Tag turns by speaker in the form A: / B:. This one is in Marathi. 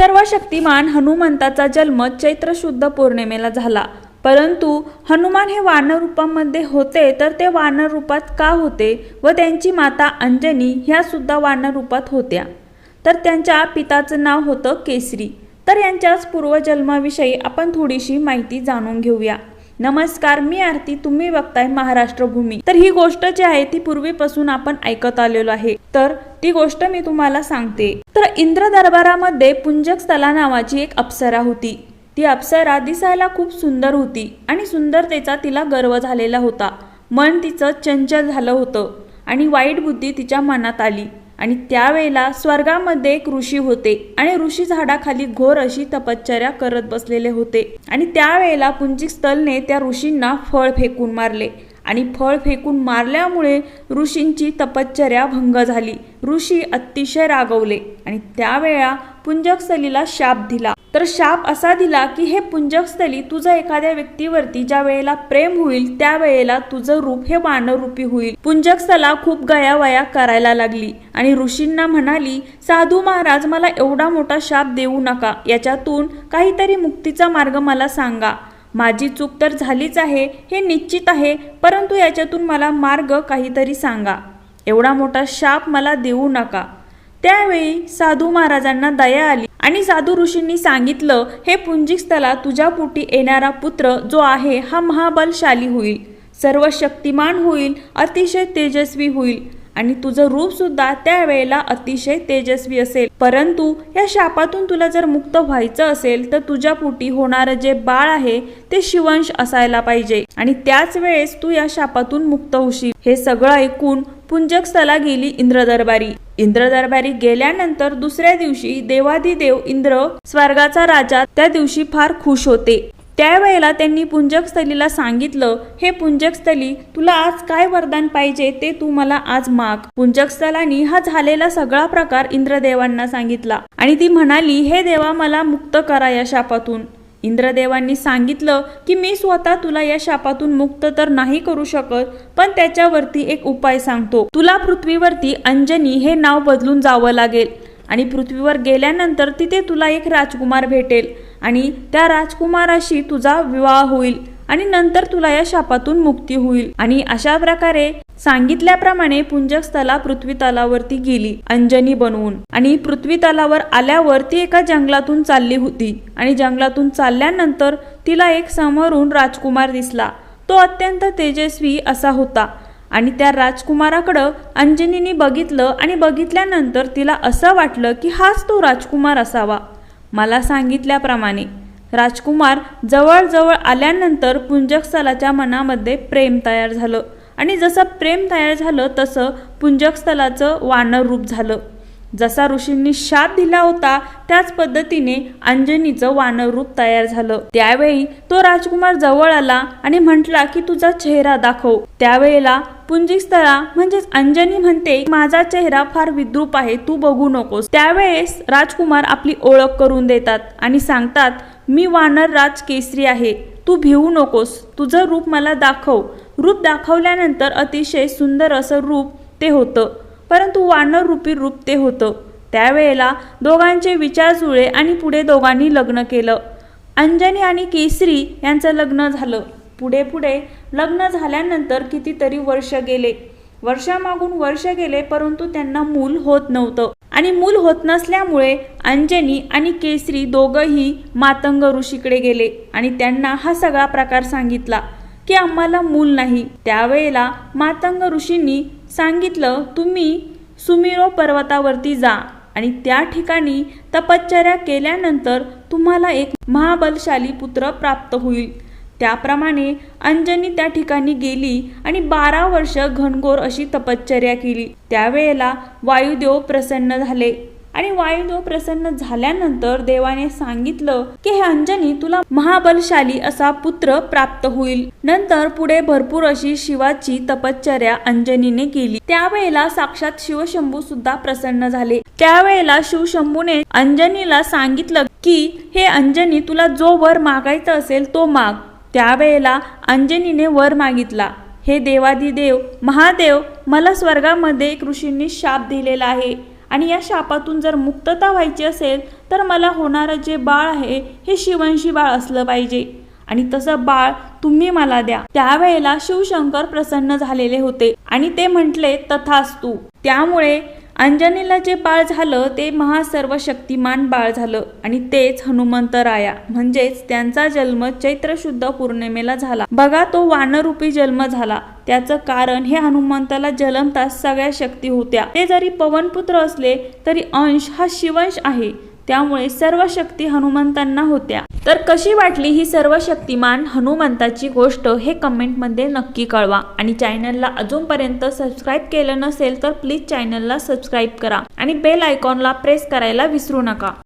A: सर्व शक्तिमान हनुमंताचा जन्म चैत्र शुद्ध पौर्णिमेला झाला। परंतु हनुमान हे वानर रूपामध्ये होते तर ते वानर रूपात का होते व त्यांची माता अंजनी ह्या सुद्धा वानर रूपात होत्या। तर त्यांच्या पिताचं नाव होतं केसरी। तर यांच्याच पूर्वजन्माविषयी आपण थोडीशी माहिती जाणून घेऊया। नमस्कार, मी आरती, तुम्ही बघताय महाराष्ट्र भूमी। तर ही गोष्ट जी आहे ती पूर्वीपासून आपण ऐकत आलेलो आहे, तर ती गोष्ट मी तुम्हाला सांगते। तर इंद्र दरबारामध्ये पुंजकस्थला नावाची एक अप्सरा होती। ती अप्सरा दिसायला खूप सुंदर होती आणि सुंदरतेचा तिला गर्व झालेला होता। मन तिचं चंचल झालं होतं आणि वाईट बुद्धी तिच्या मनात आली। आणि त्यावेळेला स्वर्गामध्ये एक ऋषी होते आणि ऋषी झाडाखाली घोर अशी तपश्चर्या करत बसलेले होते। आणि त्यावेळेला पुंजकस्थलने त्या ऋषींना फळ फेकून मारले आणि फळ फेकून मारल्यामुळे ऋषींची तपश्चर्या भंग झाली। ऋषी अतिशय रागवले आणि त्यावेळेला पुंजकस्थलीला शाप दिला। तर शाप असा दिला की हे पुंजकस्थली, तुझं एखाद्या व्यक्तीवरती ज्या वेळेला प्रेम होईल त्यावेळेला तुझं रूप हे वानर रूपी होईल। पुंजकस्थला खूप गयावया करायला लागली आणि ऋषींना म्हणाली, साधू महाराज, मला एवढा मोठा शाप देऊ नका, याच्यातून काहीतरी मुक्तीचा मार्ग मला सांगा। माझी चूक तर झालीच आहे हे निश्चित आहे, परंतु याच्यातून मला मार्ग काहीतरी सांगा, एवढा मोठा शाप मला देऊ नका। त्यावेळी साधू महाराजांना दया आली आणि साधू ऋषींनी सांगितलं, हे पुंजकस्थला, तुझ्या पोटी येणारा पुत्र जो आहे हा महाबलशाली होईल, सर्व शक्तिमान होईल, अतिशय तेजस्वी होईल आणि तुझं रूप सुद्धा त्यावेळेला अतिशय तेजस्वी असेल। परंतु या शापातून तुला जर मुक्त व्हायचं असेल तर तुझ्या पोटी होणारं जे बाळ आहे ते शिवंश असायला पाहिजे आणि त्याच वेळेस तू या शापातून मुक्त होशील। हे सगळं ऐकून पुंजकस्थला गेली इंद्रदरबारी। इंद्रदरबारी गेल्यानंतर दुसऱ्या दिवशी देवाधिदेव इंद्र, स्वर्गाचा राजा, त्या दिवशी फार खुश होते। त्यावेळेला त्यांनी पुंजकस्थलीला सांगितलं, हे पुंजकस्थली, तुला आज काय वरदान पाहिजे ते तू मला आज माग। पुंजकस्थलानी हा झालेला सगळा प्रकार इंद्रदेवांना सांगितला आणि ती म्हणाली, हे देवा, मला मुक्त करा या शापातून। इंद्रदेवांनी सांगितलं की मी स्वतः तुला या शापातून मुक्त तर नाही करू शकत, पण त्याच्यावरती एक उपाय सांगतो। तुला पृथ्वीवरती अंजनी हे नाव बदलून जावं लागेल आणि पृथ्वीवर गेल्यानंतर तिथे तुला एक राजकुमार भेटेल आणि त्या राजकुमाराशी तुझा विवाह होईल आणि नंतर तुला या शापातून मुक्ती होईल। आणि अशा प्रकारे सांगितल्याप्रमाणे पुंजकस्थला पृथ्वी तलावरती गेली अंजनी बनवून आणि पृथ्वी तलावर आल्यावर ती एका जंगलातून चालली होती आणि जंगलातून चालल्यानंतर तिला एक समोरून राजकुमार दिसला। तो अत्यंत तेजस्वी असा होता आणि त्या राजकुमाराकडं अंजनीने बघितलं आणि बघितल्यानंतर तिला असं वाटलं की हाच तो राजकुमार असावा। मला सांगितल्याप्रमाणे राजकुमार जवळ आल्यानंतर पुंजकस्थलाच्या मनामध्ये प्रेम तयार झालं आणि जसं प्रेम तयार झालं तसं पुंजकस्थलाचं वानर रूप झालं। जसा ऋषींनी शाप दिला होता त्याच पद्धतीने अंजनीचं वानर रूप तयार झालं। त्यावेळी तो राजकुमार जवळ आला आणि म्हटला की तुझा चेहरा दाखव। त्यावेळेला पुंजकस्थला म्हणजेच अंजनी म्हणते, माझा चेहरा फार विद्रूप आहे, तू बघू नकोस। त्यावेळेस राजकुमार आपली ओळख करून देतात आणि सांगतात, मी वानर राज केसरी आहे, तू भिवू नकोस, तुझं रूप मला दाखव। रूप दाखवल्यानंतर अतिशय सुंदर असं रूप ते होतं, परंतु वानर रूपी रूप ते होतं। त्यावेळेला दोघांचे विचार जुळले आणि पुढे दोघांनी लग्न केलं। अंजनी आणि केसरी यांचं लग्न झालं। पुढे लग्न झाल्यानंतर कितीतरी वर्ष गेले, वर्षामागून वर्ष गेले, परंतु त्यांना मूल होत नव्हतं आणि मूल होत नसल्यामुळे अंजनी आणि केसरी दोघंही मातंग ऋषीकडे गेले आणि त्यांना हा सगळा प्रकार सांगितला की आम्हाला मूल नाही। त्यावेळेला मातंग ऋषींनी सांगितलं, तुम्ही सुमेरू पर्वतावरती जा आणि त्या ठिकाणी तपश्चर्या केल्यानंतर तुम्हाला एक महाबलशाली पुत्र प्राप्त होईल। त्याप्रमाणे अंजनी त्या ठिकाणी गेली आणि 12 वर्ष घनघोर अशी तपश्चर्या केली। त्यावेळेला वायुदेव प्रसन्न झाले आणि वायुदेव प्रसन्न झाल्यानंतर देवाने सांगितलं की हे अंजनी, तुला महाबलशाली असा पुत्र प्राप्त होईल। नंतर पुढे भरपूर अशी शिवाची तपश्चर्या अंजनीने केली। त्यावेळेला साक्षात शिवशंभू सुद्धा प्रसन्न झाले। त्यावेळेला शिवशंभूने अंजनीला सांगितलं की हे अंजनी, तुला जो वर मागायचा असेल तो माग। त्यावेळेला अंजनीने वर मागितला, हे देवाधिदेव महादेव, मला स्वर्गामध्ये एक ऋषींनी शाप दिलेला आहे आणि या शापातून जर मुक्तता व्हायची असेल तर मला होणारं जे बाळ आहे हे शिवंशी बाळ असलं पाहिजे आणि तसं बाळ तुम्ही मला द्या। त्यावेळेला शिवशंकर प्रसन्न झालेले होते आणि ते म्हटले तथास्तु। त्यामुळे अंजनीला जे बाळ झालं ते महासर्वशक्तिमान बाळ झालं आणि तेच हनुमंतराया म्हणजेच त्यांचा जन्म चैत्र शुद्ध पौर्णिमेला झाला। बघा तो वानरूपी जन्म झाला त्याचं कारण हे हनुमंताला जन्मताच सगळ्या शक्ती होत्या। ते जरी पवनपुत्र असले तरी अंश हा शिवंश आहे, त्यामुळे सर्व शक्ती हनुमंतांना होत्या। तर कशी वाटली ही सर्वशक्तिमान हनुमंताची गोष्ट हे कमेंटमध्ये नक्की कळवा आणि चॅनलला अजूनपर्यंत सबस्क्राईब केलं नसेल तर प्लीज चॅनलला सबस्क्राईब करा आणि बेल आयकॉनला प्रेस करायला विसरू नका।